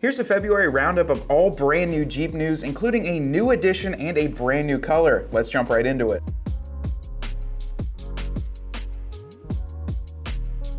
Here's a February roundup of all brand new Jeep news, including a new edition and a brand new color. Let's jump right into it.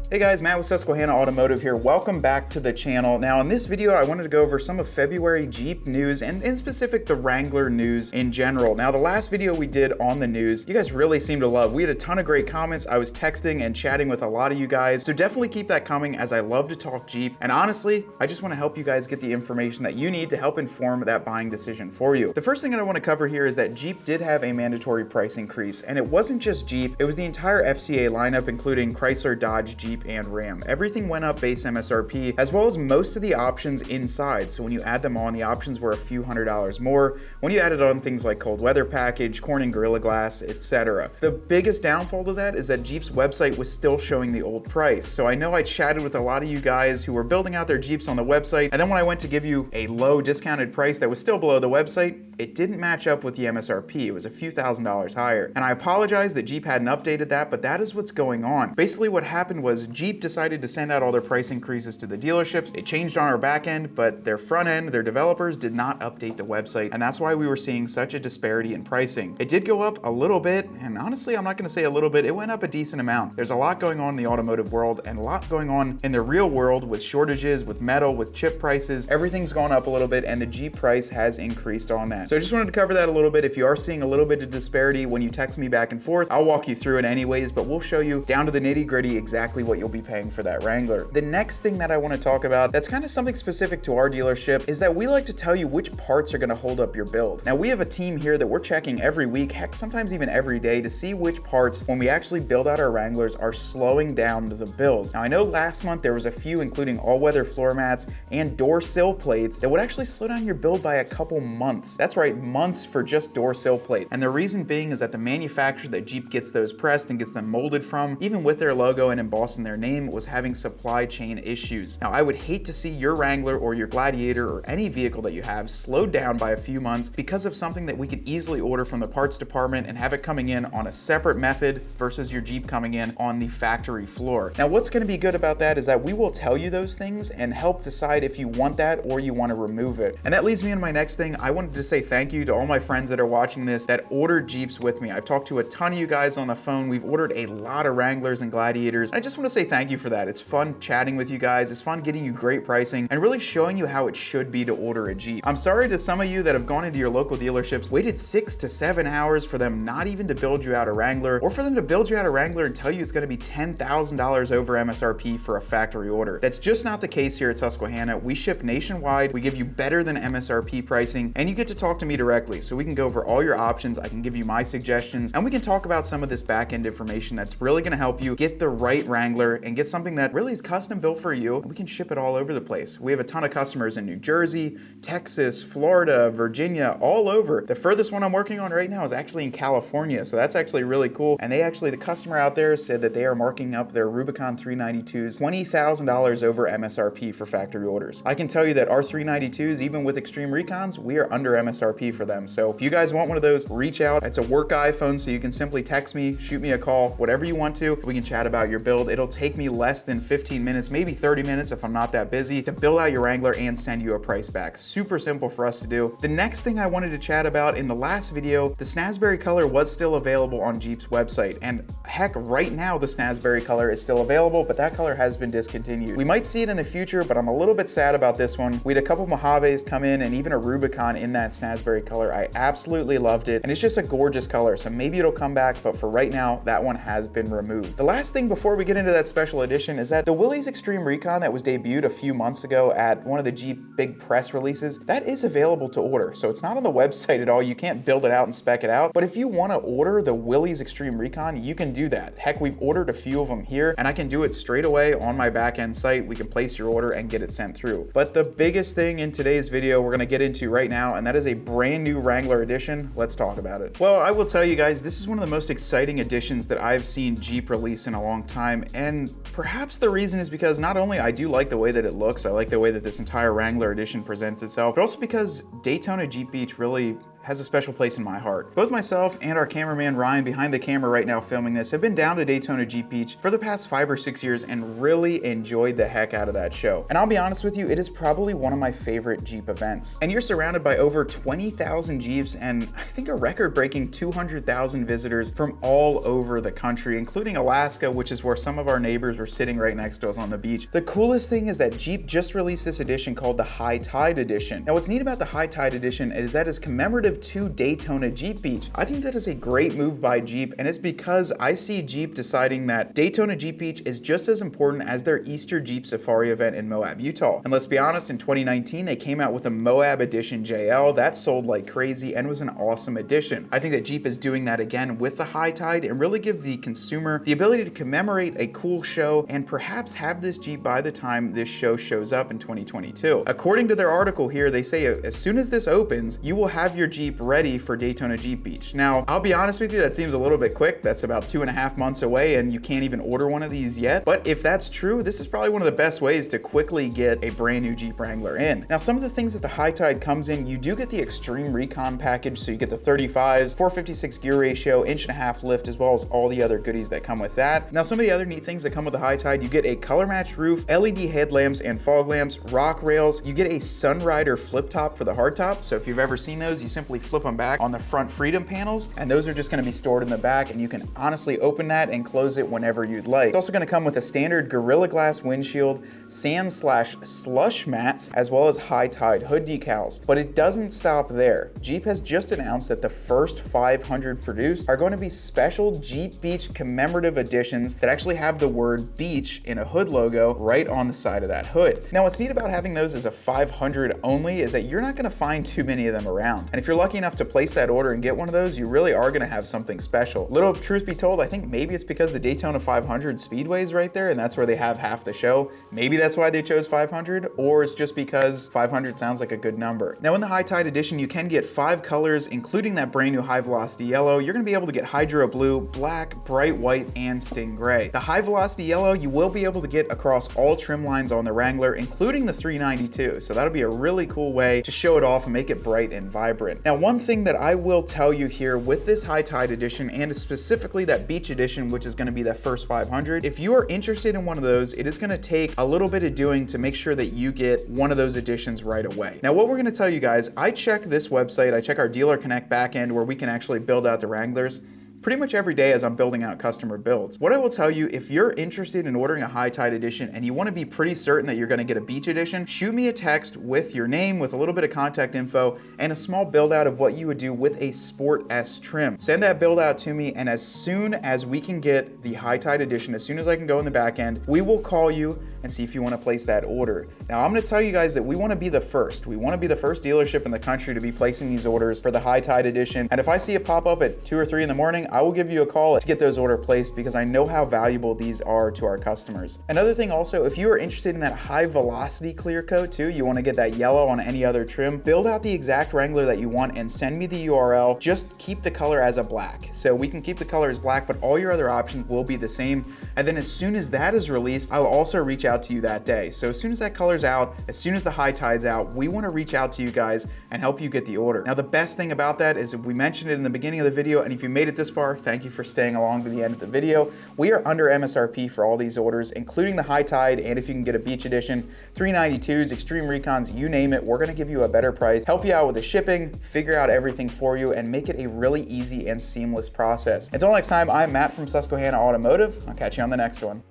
Hey guys, Matt with Susquehanna Automotive here. Welcome back to the channel. Now in this video, I wanted to go over some of February Jeep news and in specific the Wrangler news in general. Now the last video we did on the news, you guys really seemed to love. We had a ton of great comments. I was texting and chatting with a lot of you guys. So definitely keep that coming as I love to talk Jeep. And honestly, I just want to help you guys get the information that you need to help inform that buying decision for you. The first thing that I want to cover here is that Jeep did have a mandatory price increase. And it wasn't just Jeep, it was the entire FCA lineup, including Chrysler, Dodge, Jeep, and Ram. Everything went up base MSRP, as well as most of the options inside. So when you add them on, the options were a few $100s more. When you added on things like cold weather package, Corning Gorilla Glass, etc. The biggest downfall to that is that Jeep's website was still showing the old price. So I know I chatted with a lot of you guys who were building out their Jeeps on the website, and then when I went to give you a low discounted price that was still below the website, it didn't match up with the MSRP. It was a few $1,000s higher. And I apologize that Jeep hadn't updated that, but that is what's going on. Basically what happened was Jeep decided to send out all their price increases to the dealerships. It changed on our back end, but their front end, their developers did not update the website. And that's why we were seeing such a disparity in pricing. It did go up a little bit, and honestly, I'm not gonna say a little bit, it went up a decent amount. There's a lot going on in the automotive world and a lot going on in the real world with shortages, with metal, with chip prices. Everything's gone up a little bit and the Jeep price has increased on that. So I just wanted to cover that a little bit. If you are seeing a little bit of disparity when you text me back and forth, I'll walk you through it anyways, but we'll show you down to the nitty gritty exactly what you'll be paying for that Wrangler. The next thing that I want to talk about that's kind of something specific to our dealership is that we like to tell you which parts are going to hold up your build. Now we have a team here that we're checking every week, heck sometimes even every day, to see which parts when we actually build out our Wranglers are slowing down the build. Now I know last month there was a few, including all-weather floor mats and door sill plates, that would actually slow down your build by a couple months. That's right, months for just door sill plate. And the reason being is that the manufacturer that Jeep gets those pressed and gets them molded from, even with their logo and embossing their name, was having supply chain issues. Now I would hate to see your Wrangler or your Gladiator or any vehicle that you have slowed down by a few months because of something that we could easily order from the parts department and have it coming in on a separate method versus your Jeep coming in on the factory floor. Now what's going to be good about that is that we will tell you those things and help decide if you want that or you want to remove it. And that leads me into my next thing. I wanted to say thank you to all my friends that are watching this that ordered Jeeps with me. I've talked to a ton of you guys on the phone. We've ordered a lot of Wranglers and Gladiators. I just want to say thank you for that. It's fun chatting with you guys. It's fun getting you great pricing and really showing you how it should be to order a Jeep. I'm sorry to some of you that have gone into your local dealerships, waited 6 to 7 hours for them not even to build you out a Wrangler, or for them to build you out a Wrangler and tell you it's going to be $10,000 over MSRP for a factory order. That's just not the case here at Susquehanna. We ship nationwide. We give you better than MSRP pricing, and you get to talk to me directly. So we can go over all your options. I can give you my suggestions, and we can talk about some of this back-end information that's really going to help you get the right Wrangler and get something that really is custom built for you. We can ship it all over the place. We have a ton of customers in New Jersey, Texas, Florida, Virginia, all over. The furthest one I'm working on right now is actually in California, so that's actually really cool. And the customer out there said that they are marking up their Rubicon 392s $20,000 over MSRP for factory orders. I can tell you that our 392s, even with Xtreme Recons, we are under MSRP for them. So if you guys want one of those, reach out. It's a work iPhone, so you can simply text me, shoot me a call, whatever you want to. We can chat about your build. It'll take me less than 15 minutes, maybe 30 minutes if I'm not that busy, to build out your Wrangler and send you a price back. Super simple for us to do. The next thing I wanted to chat about in the last video, the Snazzberry color was still available on Jeep's website. And heck, right now the Snazzberry color is still available, but that color has been discontinued. We might see it in the future, but I'm a little bit sad about this one. We had a couple Mojaves come in and even a Rubicon in that Snazzberry color. I absolutely loved it. And it's just a gorgeous color. So maybe it'll come back, but for right now, that one has been removed. The last thing before we get into that special edition is that the Willys Xtreme Recon that was debuted a few months ago at one of the Jeep big press releases, that is available to order. So it's not on the website at all. You can't build it out and spec it out. But if you want to order the Willys Xtreme Recon, you can do that. Heck, we've ordered a few of them here and I can do it straight away on my back end site. We can place your order and get it sent through. But the biggest thing in today's video we're going to get into right now, and that is a brand new Wrangler edition. Let's talk about it. Well, I will tell you guys, this is one of the most exciting editions that I've seen Jeep release in a long time. And perhaps the reason is because not only I do like the way that it looks, I like the way that this entire Wrangler edition presents itself, but also because Daytona Jeep Beach really has a special place in my heart. Both myself and our cameraman Ryan behind the camera right now filming this have been down to Daytona Jeep Beach for the past 5 or 6 years and really enjoyed the heck out of that show. And I'll be honest with you, it is probably one of my favorite Jeep events. And you're surrounded by over 20,000 Jeeps and I think a record-breaking 200,000 visitors from all over the country, including Alaska, which is where some of our neighbors were sitting right next to us on the beach. The coolest thing is that Jeep just released this edition called the High Tide Edition. Now what's neat about the High Tide Edition is that it's commemorative to Daytona Jeep Beach. I think that is a great move by Jeep, and it's because I see Jeep deciding that Daytona Jeep Beach is just as important as their Easter Jeep Safari event in Moab, Utah. And let's be honest, in 2019 they came out with a Moab Edition JL that sold like crazy and was an awesome edition. I think that Jeep is doing that again with the High Tide and really give the consumer the ability to commemorate a cool show and perhaps have this Jeep by the time this show shows up in 2022. According to their article here, they say as soon as this opens, you will have your Jeep ready for Daytona Jeep Beach. Now, I'll be honest with you, that seems a little bit quick. That's about 2.5 months away and you can't even order one of these yet. But if that's true, this is probably one of the best ways to quickly get a brand new Jeep Wrangler in. Now, some of the things that the High Tide comes in, you do get the Xtreme Recon package, so you get the 35s, 456 gear ratio, 1.5-inch lift, as well as all the other goodies that come with that. Now, some of the other neat things that come with the High Tide, you get a color matched roof, LED headlamps and fog lamps, rock rails, you get a Sunrider flip top for the hardtop. So if you've ever seen those, you simply flip them back on the front Freedom panels, and those are just gonna be stored in the back, and you can honestly open that and close it whenever you'd like. It's also gonna come with a standard Gorilla Glass windshield, sand/slush mats, as well as High Tide hood decals. But it doesn't stop there. Jeep has just announced that the first 500 produced are going to be special Jeep Beach commemorative editions that actually have the word beach in a hood logo right on the side of that hood. Now, what's neat about having those as a 500 only is that you're not gonna find too many of them around. And if you're lucky enough to place that order and get one of those, you really are gonna have something special. Little truth be told, I think maybe it's because the Daytona 500 Speedway is right there and that's where they have half the show. Maybe that's why they chose 500, or it's just because 500 sounds like a good number. Now, in the High Tide Edition, you can get 5 colors, including that brand new High Velocity Yellow. You're gonna be able to get Hydro Blue, Black, Bright White, and Sting Gray. The High Velocity Yellow, you will be able to get across all trim lines on the Wrangler, including the 392. So that'll be a really cool way to show it off and make it bright and vibrant. Now, one thing that I will tell you here with this High Tide Edition, and specifically that Beach Edition, which is gonna be the first 500, if you are interested in one of those, it is gonna take a little bit of doing to make sure that you get one of those editions right away. Now, what we're gonna tell you guys, I check this website, I check our Dealer Connect backend where we can actually build out the Wranglers pretty much every day as I'm building out customer builds. What I will tell you, if you're interested in ordering a High Tide Edition and you want to be pretty certain that you're going to get a Beach Edition, shoot me a text with your name, with a little bit of contact info, and a small build out of what you would do with a Sport S trim. Send that build out to me, and as soon as we can get the High Tide Edition, as soon as I can go in the back end, we will call you and see if you want to place that order. Now, I'm going to tell you guys that we want to be the first. We want to be the first dealership in the country to be placing these orders for the High Tide Edition. And if I see it pop up at 2 or 3 in the morning, I will give you a call to get those order placed because I know how valuable these are to our customers. Another thing also, if you are interested in that high velocity clear coat too, you want to get that yellow on any other trim, build out the exact Wrangler that you want and send me the URL. Just keep the color as a black. So we can keep the color as black, but all your other options will be the same. And then as soon as that is released, I'll also reach out to you that day. So as soon as that color's out, as soon as the High Tide's out, we want to reach out to you guys and help you get the order. Now, the best thing about that is if we mentioned it in the beginning of the video, and if you made it this far, thank you for staying along to the end of the video. We are under MSRP for all these orders, including the High Tide, and if you can get a Beach Edition, 392s, Xtreme Recons, you name it, we're going to give you a better price, help you out with the shipping, figure out everything for you, and make it a really easy and seamless process. Until next time, I'm Matt from Susquehanna Automotive. I'll catch you on the next one.